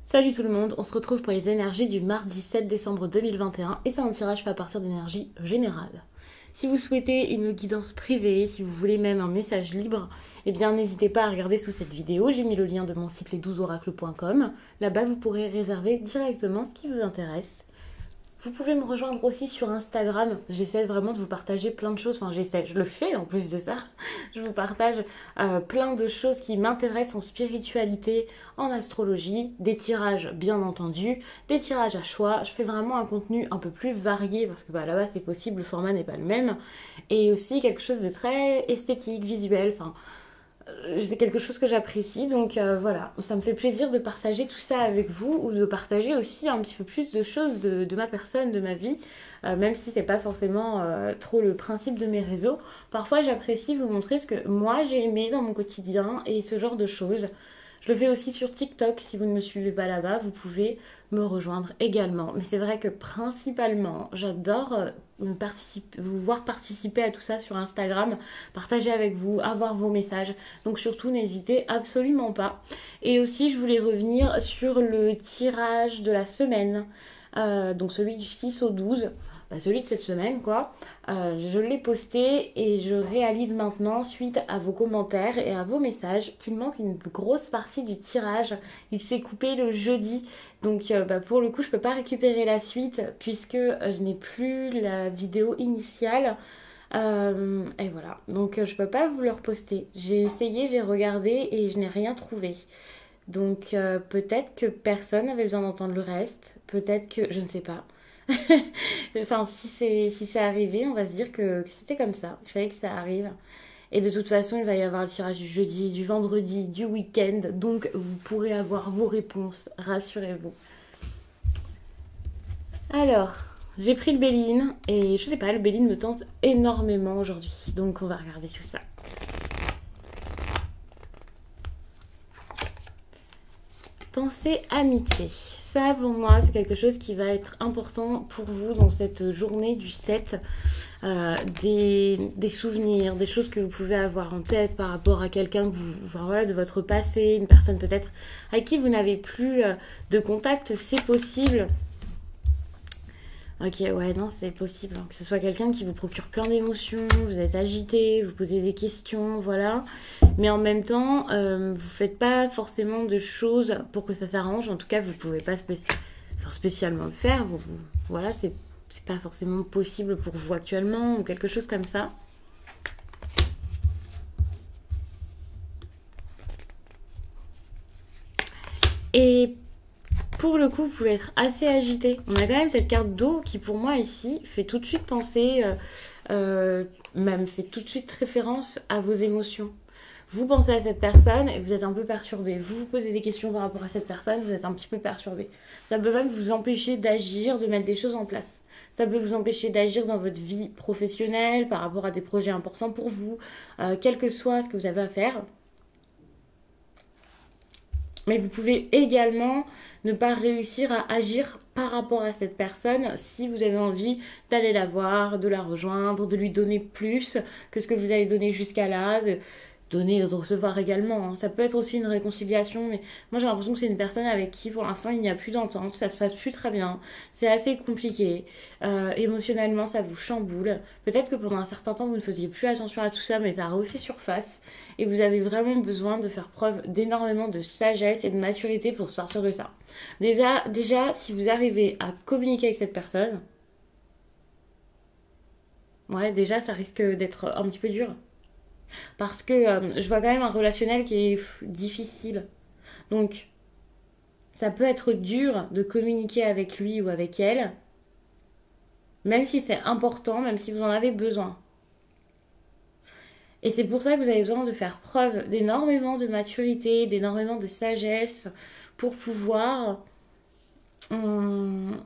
Salut tout le monde, on se retrouve pour les énergies du mardi 7 décembre 2021 et c'est un tirage fait à partir d'énergie générale. Si vous souhaitez une guidance privée, si vous voulez même un message libre, eh bien n'hésitez pas à regarder sous cette vidéo, j'ai mis le lien de mon site les12oracles.com. Là-bas vous pourrez réserver directement ce qui vous intéresse. Vous pouvez me rejoindre aussi sur Instagram, j'essaie vraiment de vous partager plein de choses, je le fais en plus de ça, je vous partage plein de choses qui m'intéressent en spiritualité, en astrologie, des tirages bien entendu, des tirages à choix, je fais vraiment un contenu un peu plus varié parce que là-bas c'est possible, le format n'est pas le même, et aussi quelque chose de très esthétique, visuel, c'est quelque chose que j'apprécie, donc voilà, ça me fait plaisir de partager tout ça avec vous ou de partager aussi un petit peu plus de choses de ma personne, de ma vie, même si c'est pas forcément trop le principe de mes réseaux. Parfois j'apprécie vous montrer ce que moi j'ai aimé dans mon quotidien et ce genre de choses. Je le fais aussi sur TikTok, si vous ne me suivez pas là-bas, vous pouvez me rejoindre également. Mais c'est vrai que principalement, j'adore vous voir participer à tout ça sur Instagram, partager avec vous, avoir vos messages. Donc surtout, n'hésitez absolument pas. Et aussi, je voulais revenir sur le tirage de la semaine, donc celui du 6 au 12. Celui de cette semaine quoi, je l'ai posté et je réalise maintenant suite à vos commentaires et à vos messages qu'il manque une grosse partie du tirage. Il s'est coupé le jeudi, donc pour le coup je peux pas récupérer la suite puisque je n'ai plus la vidéo initiale. Et voilà, donc je peux pas vous le reposter. J'ai essayé, j'ai regardé et je n'ai rien trouvé. Donc peut-être que personne n'avait besoin d'entendre le reste, peut-être que, je ne sais pas. Enfin, si c'est arrivé, on va se dire que c'était comme ça. Il fallait que ça arrive. Et de toute façon, il va y avoir le tirage du jeudi, du vendredi, du week-end. Donc, vous pourrez avoir vos réponses. Rassurez-vous. Alors, j'ai pris le Béline. Et je sais pas, le Béline me tente énormément aujourd'hui. Donc, on va regarder tout ça. Pensée amitié. Ça, pour moi, c'est quelque chose qui va être important pour vous dans cette journée du 7. Des souvenirs, des choses que vous pouvez avoir en tête par rapport à quelqu'un de votre passé, une personne peut-être avec qui vous n'avez plus de contact, c'est possible. Ok, ouais, non, c'est possible. Que ce soit quelqu'un qui vous procure plein d'émotions, vous êtes agité, vous posez des questions, voilà. Mais en même temps, vous faites pas forcément de choses pour que ça s'arrange. En tout cas, vous pouvez pas spécialement le faire. Voilà, c'est pas forcément possible pour vous actuellement ou quelque chose comme ça. Et pour le coup, vous pouvez être assez agité. On a quand même cette carte d'eau qui, pour moi, ici, fait tout de suite penser, même fait tout de suite référence à vos émotions. Vous pensez à cette personne et vous êtes un peu perturbé. Vous vous posez des questions par rapport à cette personne, vous êtes un petit peu perturbé. Ça peut même vous empêcher d'agir, de mettre des choses en place. Ça peut vous empêcher d'agir dans votre vie professionnelle, par rapport à des projets importants pour vous, quel que soit ce que vous avez à faire. Mais vous pouvez également ne pas réussir à agir par rapport à cette personne si vous avez envie d'aller la voir, de la rejoindre, de lui donner plus que ce que vous avez donné jusqu'à là, de donner et de recevoir également. Ça peut être aussi une réconciliation, mais moi j'ai l'impression que c'est une personne avec qui pour l'instant il n'y a plus d'entente, ça se passe plus très bien, c'est assez compliqué, émotionnellement ça vous chamboule, peut-être que pendant un certain temps vous ne faisiez plus attention à tout ça mais ça a refait surface et vous avez vraiment besoin de faire preuve d'énormément de sagesse et de maturité pour sortir de ça. Déjà si vous arrivez à communiquer avec cette personne, ouais déjà ça risque d'être un petit peu dur. Parce que je vois quand même un relationnel qui est difficile. Donc, ça peut être dur de communiquer avec lui ou avec elle, même si c'est important, même si vous en avez besoin. Et c'est pour ça que vous avez besoin de faire preuve d'énormément de maturité, d'énormément de sagesse pour pouvoir vous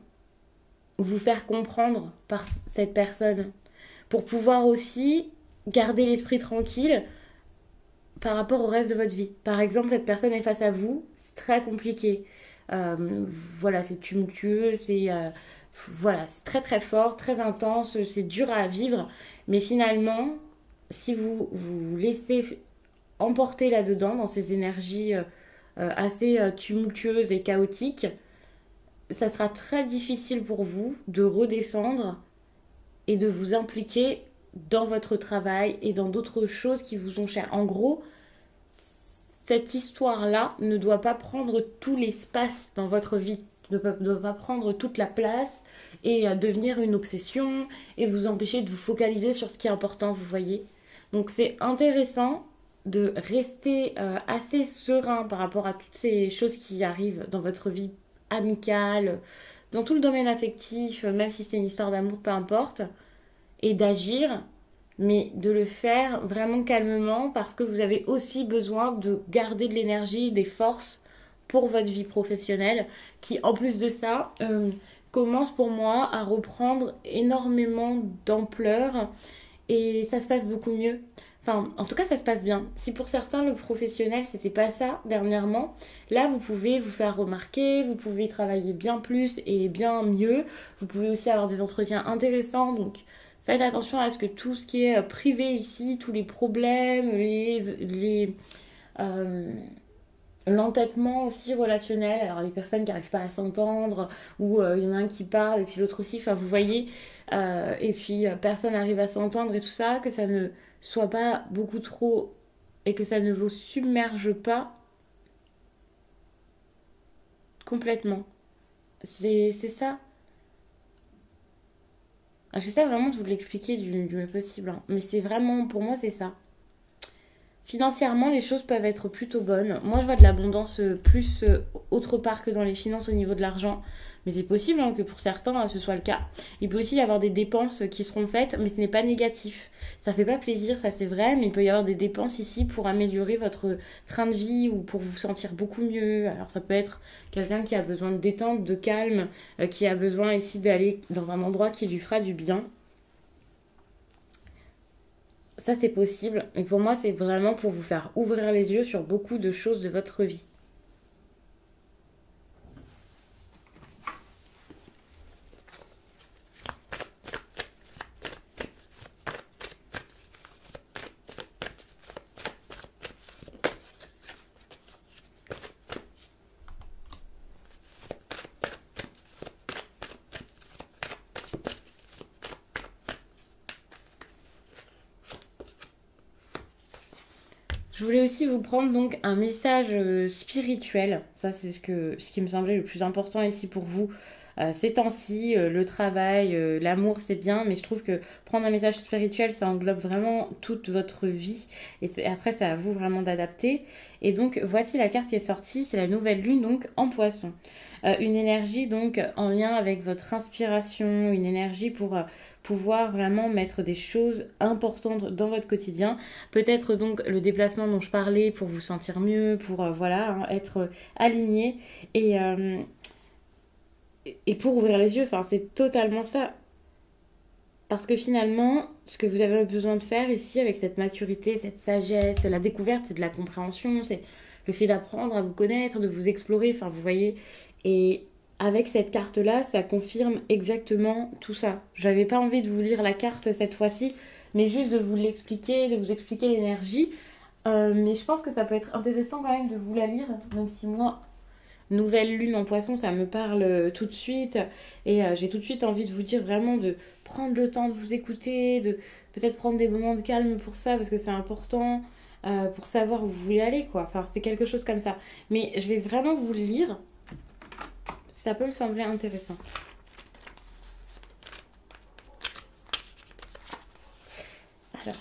faire comprendre par cette personne. Pour pouvoir aussi garder l'esprit tranquille par rapport au reste de votre vie. Par exemple, cette personne est face à vous, c'est très compliqué. Voilà, c'est tumultueux, c'est très très fort, très intense, c'est dur à vivre. Mais finalement, si vous vous laissez emporté là-dedans, dans ces énergies assez tumultueuses et chaotiques, ça sera très difficile pour vous de redescendre et de vous impliquer dans votre travail et dans d'autres choses qui vous sont chères. En gros, cette histoire-là ne doit pas prendre tout l'espace dans votre vie, ne doit pas prendre toute la place et devenir une obsession et vous empêcher de vous focaliser sur ce qui est important, vous voyez. Donc c'est intéressant de rester assez serein par rapport à toutes ces choses qui arrivent dans votre vie amicale, dans tout le domaine affectif, même si c'est une histoire d'amour, peu importe, et d'agir, mais de le faire vraiment calmement parce que vous avez aussi besoin de garder de l'énergie, des forces pour votre vie professionnelle qui, en plus de ça, commence pour moi à reprendre énormément d'ampleur et ça se passe beaucoup mieux. Enfin, en tout cas, ça se passe bien. Si pour certains, le professionnel, c'était pas ça dernièrement, là, vous pouvez vous faire remarquer, vous pouvez travailler bien plus et bien mieux. Vous pouvez aussi avoir des entretiens intéressants. Donc, faites attention à ce que tout ce qui est privé ici, tous les problèmes, euh, l'entêtement aussi relationnel, alors les personnes qui n'arrivent pas à s'entendre, ou il y en a un qui parle et puis l'autre aussi, enfin vous voyez, et puis personne n'arrive à s'entendre et tout ça, que ça ne soit pas beaucoup trop et que ça ne vous submerge pas complètement. C'est ça. J'essaie vraiment de vous l'expliquer du mieux possible, hein. Mais c'est vraiment, pour moi, c'est ça. Financièrement, les choses peuvent être plutôt bonnes. Moi, je vois de l'abondance plus autre part que dans les finances au niveau de l'argent. Mais c'est possible hein, que pour certains, ce soit le cas. Il peut aussi y avoir des dépenses qui seront faites, mais ce n'est pas négatif. Ça fait pas plaisir, ça c'est vrai, mais il peut y avoir des dépenses ici pour améliorer votre train de vie ou pour vous sentir beaucoup mieux. Alors ça peut être quelqu'un qui a besoin de détente, de calme, qui a besoin ici d'aller dans un endroit qui lui fera du bien. Ça, c'est possible. Et pour moi, c'est vraiment pour vous faire ouvrir les yeux sur beaucoup de choses de votre vie. Je voulais aussi vous prendre donc un message spirituel. Ça, c'est ce qui me semblait le plus important ici pour vous. Ces temps-ci, le travail, l'amour, c'est bien, mais je trouve que prendre un message spirituel, ça englobe vraiment toute votre vie. Et après, c'est à vous vraiment d'adapter. Et donc, voici la carte qui est sortie. C'est la nouvelle lune, donc en poisson. Une énergie donc en lien avec votre inspiration, une énergie pour pouvoir vraiment mettre des choses importantes dans votre quotidien. Peut-être donc le déplacement dont je parlais pour vous sentir mieux, pour voilà, hein, être aligné et pour ouvrir les yeux. Enfin, c'est totalement ça. Parce que finalement, ce que vous avez besoin de faire ici avec cette maturité, cette sagesse, la découverte, c'est de la compréhension, c'est le fait d'apprendre à vous connaître, de vous explorer, enfin vous voyez. Et avec cette carte-là, ça confirme exactement tout ça. J'avais pas envie de vous lire la carte cette fois-ci, mais juste de vous l'expliquer, de vous expliquer l'énergie. Mais je pense que ça peut être intéressant quand même de vous la lire, même si moi, nouvelle lune en poisson, ça me parle tout de suite. Et j'ai tout de suite envie de vous dire vraiment de prendre le temps de vous écouter, de peut-être prendre des moments de calme pour ça, parce que c'est important pour savoir où vous voulez aller, quoi. Enfin, c'est quelque chose comme ça. Mais je vais vraiment vous le lire. Ça peut me sembler intéressant. Alors,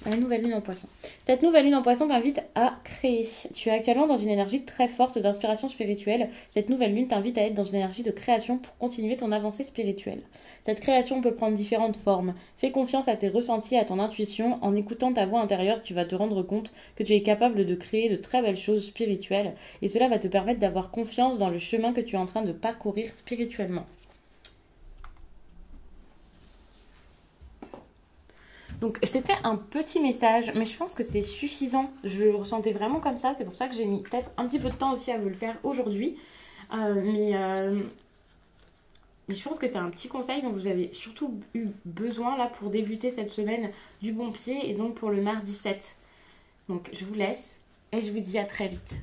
la nouvelle lune en poisson. Cette nouvelle lune en poisson t'invite à créer. Tu es actuellement dans une énergie très forte d'inspiration spirituelle. Cette nouvelle lune t'invite à être dans une énergie de création pour continuer ton avancée spirituelle. Cette création peut prendre différentes formes. Fais confiance à tes ressentis, à ton intuition. En écoutant ta voix intérieure, tu vas te rendre compte que tu es capable de créer de très belles choses spirituelles. Et cela va te permettre d'avoir confiance dans le chemin que tu es en train de parcourir spirituellement. Donc c'était un petit message, mais je pense que c'est suffisant. Je le ressentais vraiment comme ça, c'est pour ça que j'ai mis peut-être un petit peu de temps aussi à vous le faire aujourd'hui. Mais je pense que c'est un petit conseil dont vous avez surtout eu besoin là pour débuter cette semaine du bon pied et donc pour le mardi 7. Donc je vous laisse et je vous dis à très vite.